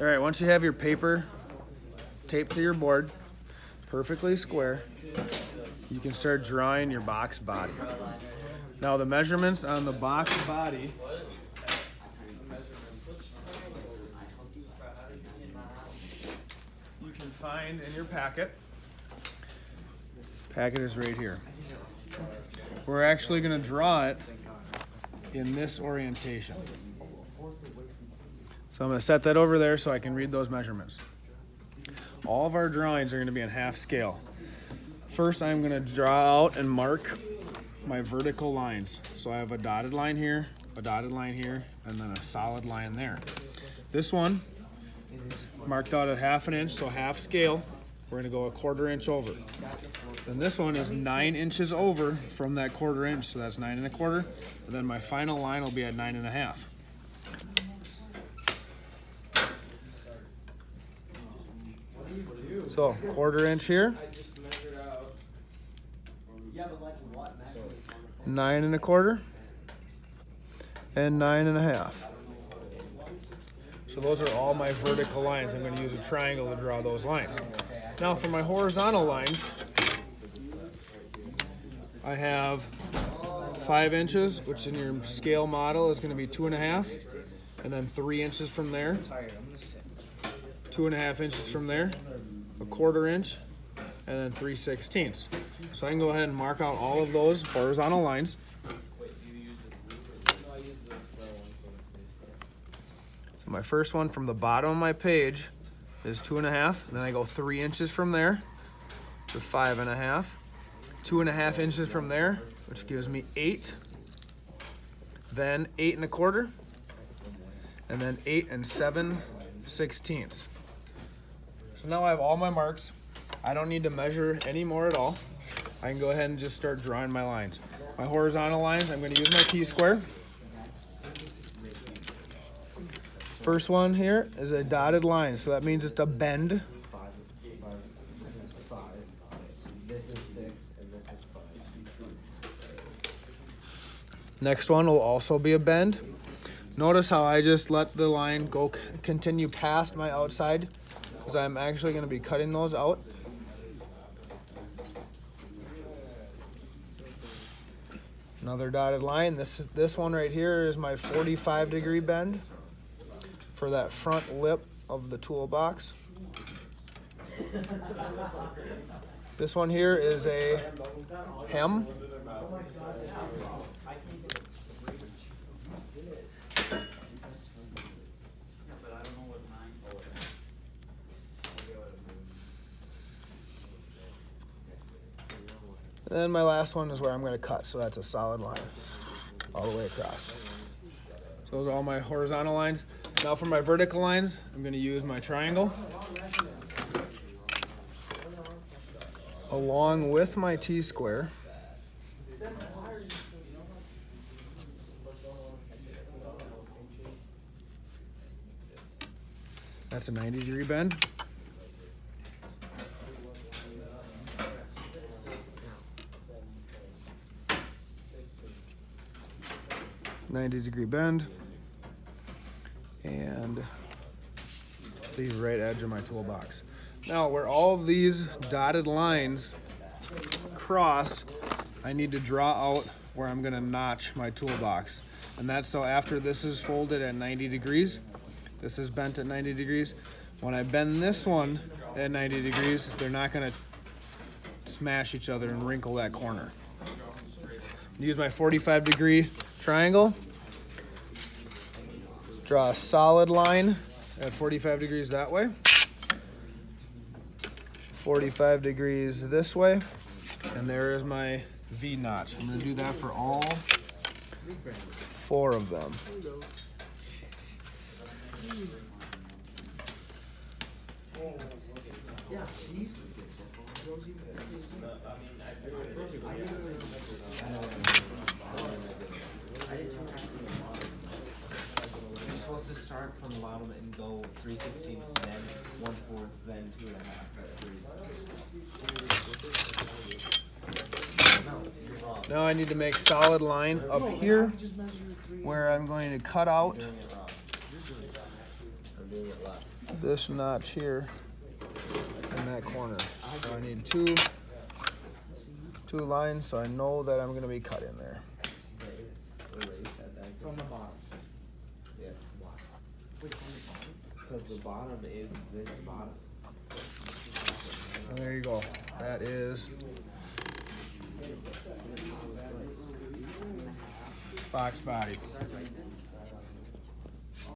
All right, once you have your paper taped to your board, perfectly square, you can start drawing your box body. Now the measurements on the box body you can find in your packet. Packet is right here. We're actually going to draw it in this orientation. So I'm going to set that over there so I can read those measurements. All of our drawings are going to be in half scale. First, I'm going to draw out and mark my vertical lines. So I have a dotted line here, a dotted line here, and then a solid line there. This one is marked out at 1/2 inch, so half scale. We're going to go a 1/4 inch over. Then this one is 9 inches over from that 1/4 inch, so that's 9 1/4. And then my final line will be at 9 1/2. So 1/4 inch here, 9 1/4, and 9 1/2. So those are all my vertical lines. I'm going to use a triangle to draw those lines. Now for my horizontal lines, I have 5 inches, which in your scale model is going to be 2 1/2, and then 3 inches from there, 2 1/2 inches from there, a 1/4 inch, and then 3/16. So I can go ahead and mark out all of those horizontal lines. So my first one from the bottom of my page is 2 1/2, and then I go 3 inches from there to 5 1/2, 2 1/2 inches from there, which gives me 8, then 8 1/4, and then 8 7/16. So now I have all my marks. I don't need to measure any more at all. I can go ahead and just start drawing my lines. My horizontal lines, I'm going to use my T-square. First one here is a dotted line, so that means it's a bend. Next one will also be a bend. Notice how I just let the line go continue past my outside, because I'm actually going to be cutting those out. Another dotted line. This one right here is my 45-degree bend for that front lip of the toolbox. This one here is a hem. And then my last one is where I'm going to cut, so that's a solid line all the way across. So those are all my horizontal lines. Now for my vertical lines, I'm going to use my triangle along with my T-square. That's a 90-degree bend. .90-degree bend, and the right edge of my toolbox. Now, where all of these dotted lines cross, I need to draw out where I'm going to notch my toolbox. And that's so after this is folded at 90 degrees, this is bent at 90 degrees. When I bend this one at 90 degrees, they're not going to smash each other and wrinkle that corner. Use my 45-degree triangle, draw a solid line at 45 degrees that way, 45 degrees this way, and there is my V notch. I'm going to do that for all 4 of them. To start from the bottom and go 3/16, then 1/4, then 2 1/2. Now I need to make solid line up here where I'm going to cut out we're doing it left. this notch here in that corner. So I need two lines, so I know that I'm gonna be cut in there. From the bottom. Yeah. Because the bottom is this bottom. And there you go. That is box body.